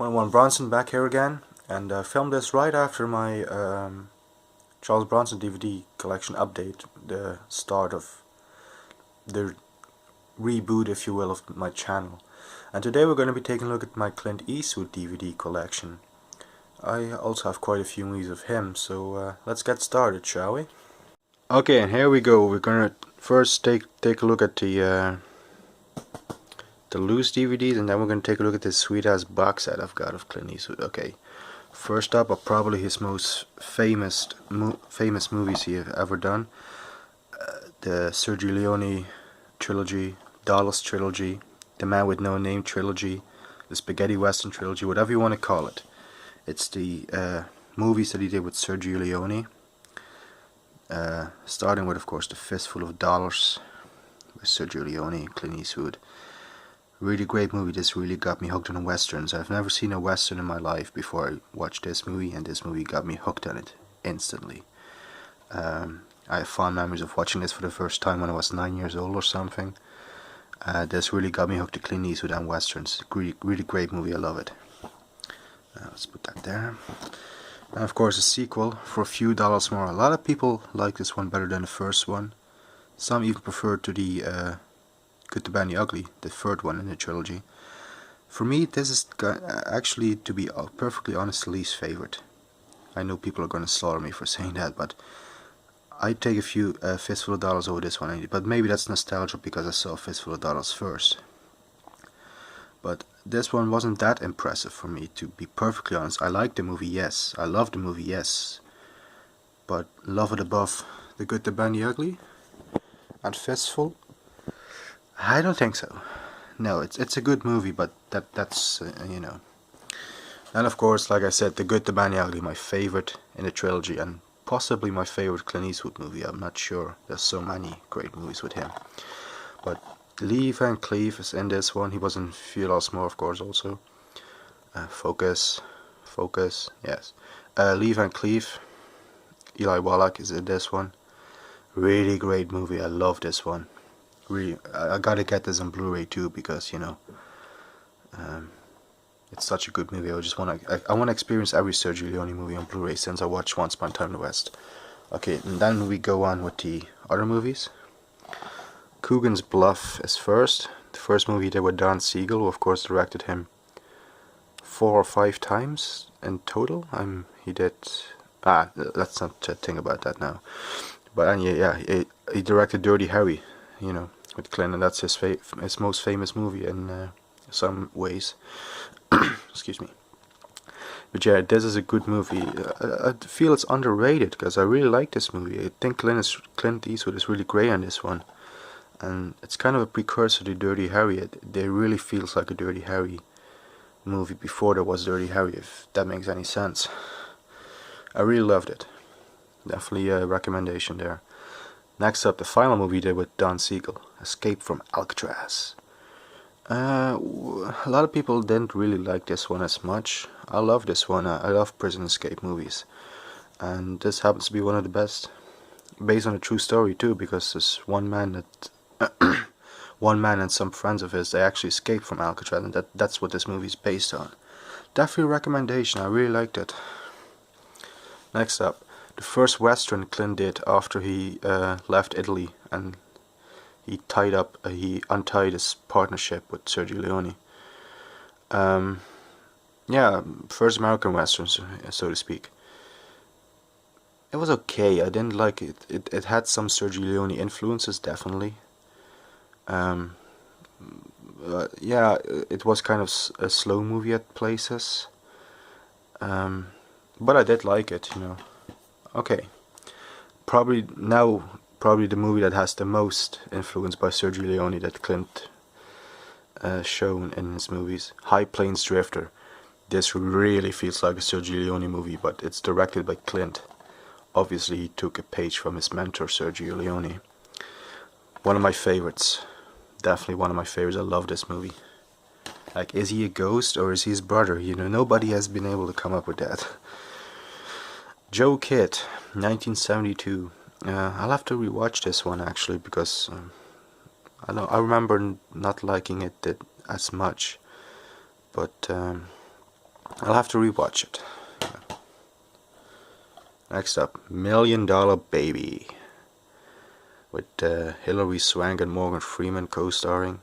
One Bronson back here again, and I filmed this right after my Charles Bronson DVD collection update, the start of the reboot, if you will, of my channel. And today we're going to be taking a look at my Clint Eastwood DVD collection. I also have quite a few movies of him, so let's get started, shall we? Okay, and here we go. We're going to first take a look at the loose DVDs, and then we're going to take a look at this sweet ass box set I've got of Clint Eastwood. Okay, first up are probably his most famous movies he have ever done. The Sergio Leone trilogy, Dallas trilogy, The Man with No Name trilogy, the Spaghetti Western trilogy, whatever you want to call it. It's the movies that he did with Sergio Leone, starting with, of course, The Fistful of Dollars with Sergio Leone and Clint Eastwood. Really great movie. This really got me hooked on westerns. I've never seen a western in my life before I watched this movie, and this movie got me hooked on it instantly. I have fond memories of watching this for the first time when I was 9 years old or something. This really got me hooked to Clint Eastwood and westerns. Really great movie. I love it. Let's put that there. And of course a sequel for a few dollars more. A lot of people like this one better than the first one. Some even prefer to the Good, the Bad and the Ugly, the third one in the trilogy. For me, this is actually, to be perfectly honest, the least favorite. I know people are going to slaughter me for saying that, but I take a few Fistful of Dollars over this one. But maybe that's nostalgia because I saw Fistful of Dollars first. But this one wasn't that impressive for me, to be perfectly honest. I like the movie, yes. I love the movie, yes. But love it above The Good, the Bad and the Ugly and Fistful? I don't think so. No, it's a good movie, but that's you know. And of course, like I said, The Good, the Bad and the Ugly, my favorite in the trilogy, and possibly my favorite Clint Eastwood movie. I'm not sure. There's so many great movies with him. But Lee Van Cleef is in this one. He was in Few Lost More, of course, also. Focus, yes. Lee Van Cleef, Eli Wallach is in this one. Really great movie. I love this one. Really, I gotta get this on Blu-ray too, because, you know, it's such a good movie. I wanna experience every Sergio Leone movie on Blu-ray since I watched Once Upon a Time in the West. Okay, and then we go on with the other movies. Coogan's Bluff is first. The first movie he did with Don Siegel, who of course directed him 4 or 5 times in total. He did. Let's not think about that now. But yeah, he directed Dirty Harry, you know, with Clint, and that's his most famous movie in some ways. Excuse me. But yeah, this is a good movie. I feel it's underrated because I really like this movie. I think Clint Eastwood is really great on this one, and it's kind of a precursor to Dirty Harry. It really feels like a Dirty Harry movie before there was Dirty Harry, if that makes any sense. I really loved it. Definitely a recommendation there. Next up, the final movie he did with Don Siegel, Escape from Alcatraz. A lot of people didn't really like this one as much. I love this one. I love prison escape movies, and this happens to be one of the best, based on a true story too, because there's one man and some friends of his, they actually escaped from Alcatraz, and that's what this movie is based on. Definitely a recommendation. I really liked it. Next up, the first western Clint did after he left Italy, and he untied his partnership with Sergio Leone. Yeah, first American western, so to speak. It was okay. I didn't like it. It had some Sergio Leone influences, definitely. Yeah, it was kind of a slow movie at places. But I did like it, you know. Okay. Probably the movie that has the most influence by Sergio Leone that Clint shown in his movies, High Plains Drifter. This really feels like a Sergio Leone movie, but it's directed by Clint. Obviously he took a page from his mentor Sergio Leone. One of my favorites. Definitely one of my favorites. I love this movie. Like, is he a ghost or is he his brother? You know, nobody has been able to come up with that. Joe Kidd, 1972. I'll have to rewatch this one actually, because I remember not liking it as much, but I'll have to rewatch it. Next up, $1 Million Baby, with Hilary Swank and Morgan Freeman co-starring,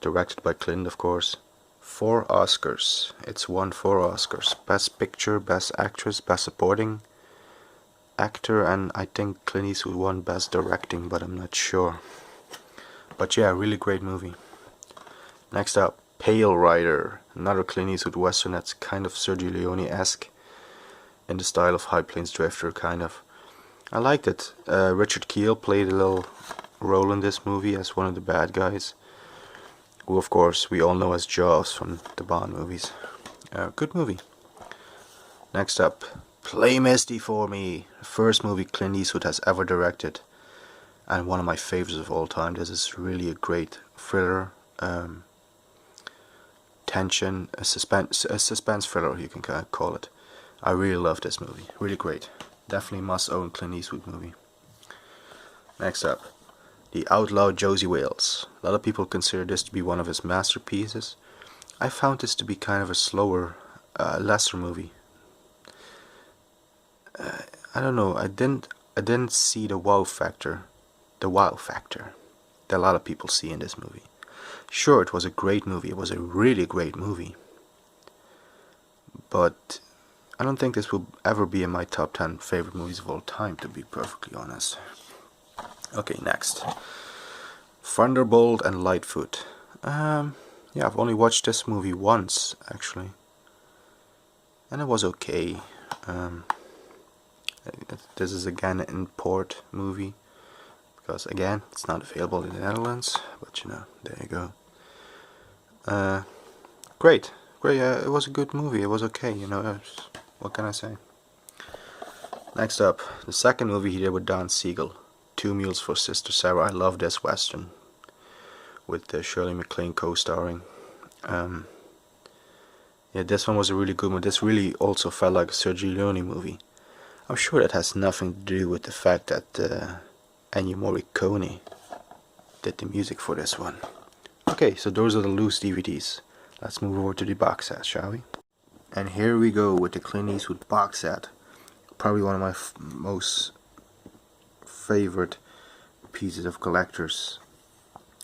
directed by Clint, of course. 4 Oscars. It's won 4 Oscars: Best Picture, Best Actress, Best Supporting Actor, and I think Clint Eastwood won Best Directing, but I'm not sure. But yeah, really great movie. Next up, Pale Rider, another Clint Eastwood western that's kind of Sergio Leone-esque in the style of High Plains Drifter, kind of. I liked it. Richard Kiel played a little role in this movie as one of the bad guys, who of course we all know as Jaws from the Bond movies. Good movie. Next up, Play Misty for Me, the first movie Clint Eastwood has ever directed, and one of my favorites of all time. This is really a great thriller, tension, a suspense thriller, you can kind of call it. I really love this movie, really great. Definitely must own Clint Eastwood movie. Next up, The Outlaw Josie Wales. A lot of people consider this to be one of his masterpieces. I found this to be kind of a slower, lesser movie. I don't know. I didn't see the wow factor that a lot of people see in this movie. Sure, it was a great movie. It was a really great movie. But I don't think this will ever be in my top 10 favorite movies of all time, to be perfectly honest. Okay, next. Thunderbolt and Lightfoot. Yeah, I've only watched this movie once, actually. And it was okay. This is again an import movie, because again, it's not available in the Netherlands, but you know, there you go. Great. It was a good movie. It was okay, you know, what can I say? Next up, the second movie he did with Don Siegel, Two Mules for Sister Sarah. I love this western, with Shirley MacLaine co-starring. Yeah, this one was a really good one. This really also felt like a Sergio Leone movie. I'm sure that has nothing to do with the fact that Ennio Morricone did the music for this one. Okay, so those are the loose DVDs. Let's move over to the box set, shall we? And here we go with the Clint Eastwood box set. Probably one of my most favorite pieces of collectors,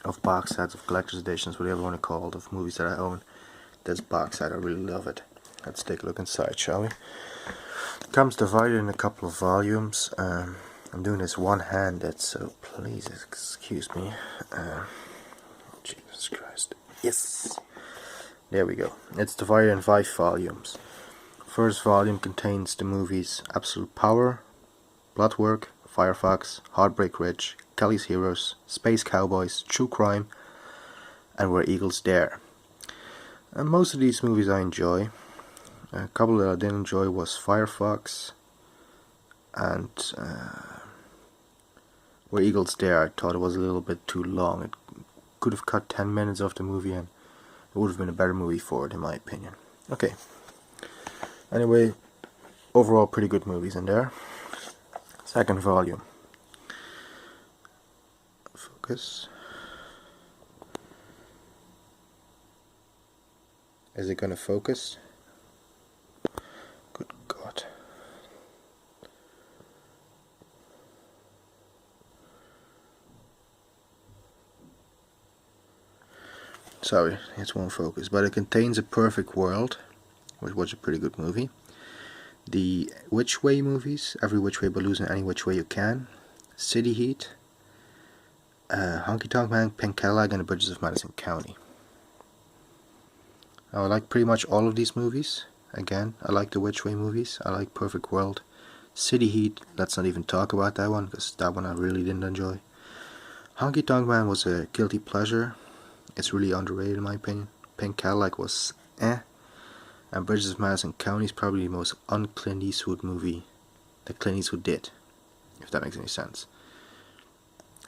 of box sets, of collector's editions, whatever you want to call it, of movies that I own. This box set, I really love it. Let's take a look inside, shall we? It comes divided in a couple of volumes. I'm doing this one-handed, so please excuse me. Jesus Christ. Yes! There we go. It's divided in 5 volumes. First volume contains the movies Absolute Power, Bloodwork, Firefox, Heartbreak Ridge, Kelly's Heroes, Space Cowboys, True Crime, and Where Eagles Dare. And most of these movies I enjoy. A couple that I didn't enjoy was Firefox and Where Eagles Dare. I thought it was a little bit too long. It could have cut 10 minutes off the movie and it would have been a better movie for it, in my opinion. Okay. Anyway, overall pretty good movies in there. Second volume. Focus. Is it gonna focus? Good God. Sorry, it won't focus. But it contains A Perfect World, which was a pretty good movie. The Which Way movies, Every Which Way But Losing Any Which Way You Can, City Heat, Honky Tonk Man, Pink Cadillac, and The Bridges of Madison County. I like pretty much all of these movies. Again, I like the Which Way movies. I like Perfect World. City Heat, let's not even talk about that one, because that one I really didn't enjoy. Honky Tonk Man was a guilty pleasure. It's really underrated in my opinion. Pink Cadillac was eh. And Bridges of Madison County is probably the most un-Clint Eastwood movie that Clint Eastwood did, if that makes any sense.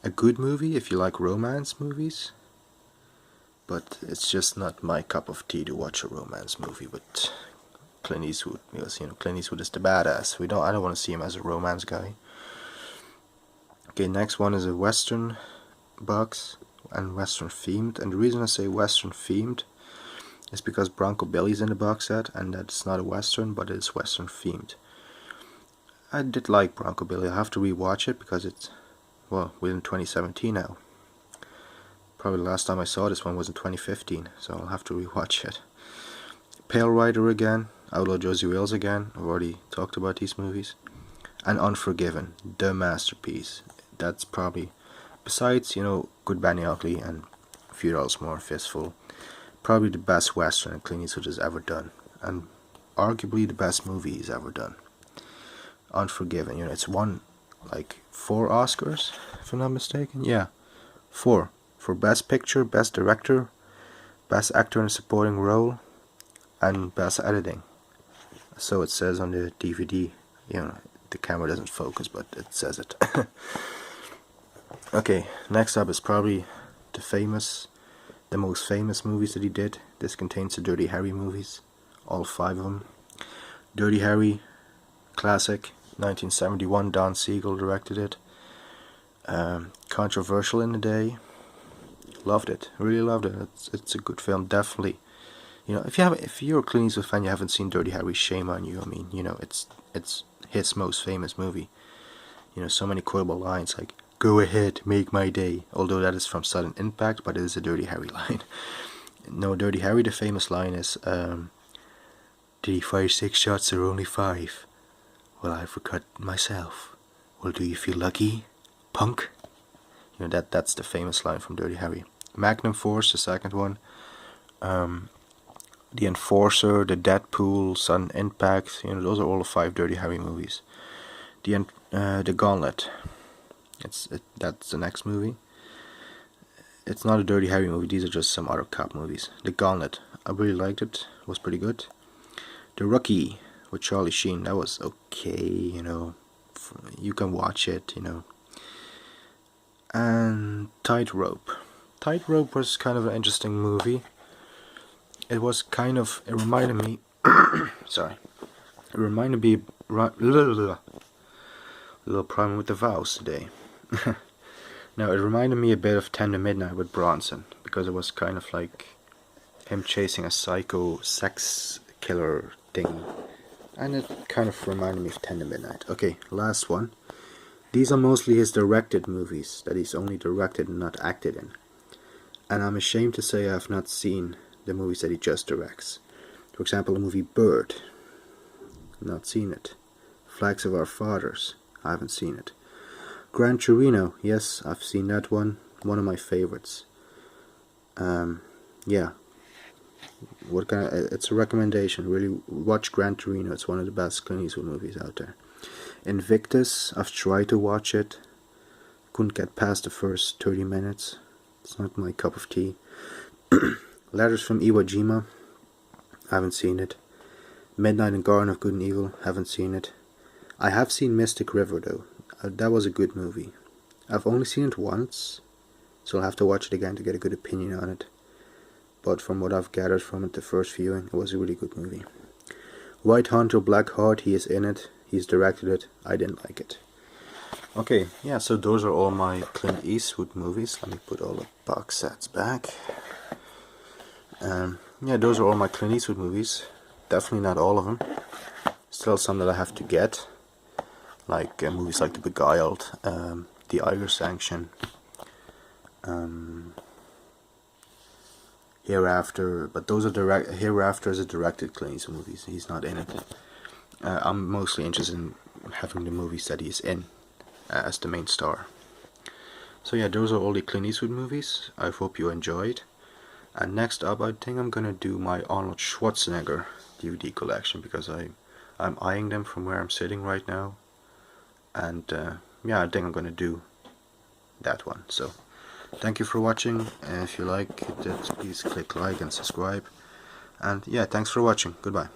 A good movie if you like romance movies, but it's just not my cup of tea to watch a romance movie with Clint Eastwood, because you know Clint Eastwood is the badass. I don't want to see him as a romance guy. Okay, next one is a Western box and Western themed, and the reason I say Western themed It's because Bronco Billy's in the box set, and that's not a Western, but it's Western themed. I did like Bronco Billy. I'll have to rewatch it because it's, well, we're in 2017 now. Probably the last time I saw this one was in 2015, so I'll have to rewatch it. Pale Rider again, Outlaw Josie Wales again, I've already talked about these movies. And Unforgiven, the masterpiece. That's probably, besides, you know, Good, Bad and Ugly and A Few Dollars More, Fistful, probably the best Western that Clint Eastwood has ever done. And arguably the best movie he's ever done. Unforgiven, you know, it's won like 4 Oscars, if I'm not mistaken. Yeah, 4. For Best Picture, Best Director, Best Actor in a Supporting Role, and Best Editing. So it says on the DVD. You know, the camera doesn't focus, but it says it. Okay, next up is probably the most famous movies that he did. This contains the Dirty Harry movies, all 5 of them. Dirty Harry, classic, 1971. Don Siegel directed it. Controversial in the day. Loved it, really loved it. It's a good film, definitely. You know, if you're a Clint Eastwood fan, you haven't seen Dirty Harry, shame on you. I mean, you know, it's his most famous movie. You know, so many quotable lines like "Go ahead, make my day." Although that is from Sudden Impact, but it is a Dirty Harry line. No, Dirty Harry, the famous line is, "Did he fire 6 shots or only 5? Well, I forgot myself. Well, do you feel lucky, punk?" You know, that's the famous line from Dirty Harry. Magnum Force, the second one. The Enforcer, the Deadpool, Sudden Impact. You know, those are all the 5 Dirty Harry movies. The Gauntlet. That's the next movie. It's not a Dirty Harry movie. These are just some other cop movies. The Gauntlet. I really liked it. It was pretty good. The Rookie with Charlie Sheen. That was okay. You know, you can watch it. You know. And Tightrope. Tightrope was kind of an interesting movie. It reminded me, sorry, it reminded me, little problem with the vowels today. No, it reminded me a bit of 10 to Midnight with Bronson, because it was kind of like him chasing a psycho sex killer thing, and it kind of reminded me of 10 to Midnight. Okay, last one. These are mostly his directed movies, that he's only directed and not acted in. And I'm ashamed to say I have not seen the movies that he just directs. For example, the movie Bird. Not seen it. Flags of Our Fathers. I haven't seen it. Gran Torino. Yes, I've seen that one. One of my favorites. Yeah. It's a recommendation. Really watch Gran Torino. It's one of the best Clint Eastwood movies out there. Invictus. I've tried to watch it. Couldn't get past the first 30 minutes. It's not my cup of tea. Letters from Iwo Jima. Haven't seen it. Midnight and Garden of Good and Evil. Haven't seen it. I have seen Mystic River though. That was a good movie. I've only seen it once, so I'll have to watch it again to get a good opinion on it. But from what I've gathered from it, the first viewing, it was a really good movie. White Hunter, Black Heart. He is in it. He's directed it. I didn't like it. Okay, yeah, so those are all my Clint Eastwood movies. Let me put all the box sets back. Yeah, those are all my Clint Eastwood movies. Definitely not all of them. Still some that I have to get. Like movies like The Beguiled, The Irish Sanction, Hereafter. But those are Hereafter is a directed Clint Eastwood movies. He's not in it. I'm mostly interested in having the movies that he's in as the main star. So yeah, those are all the Clint Eastwood movies. I hope you enjoyed. And next up, I think I'm gonna do my Arnold Schwarzenegger DVD collection, because I'm eyeing them from where I'm sitting right now. And yeah, I think I'm gonna do that one. So thank you for watching, and if you like it, please click like and subscribe. And yeah, thanks for watching. Goodbye.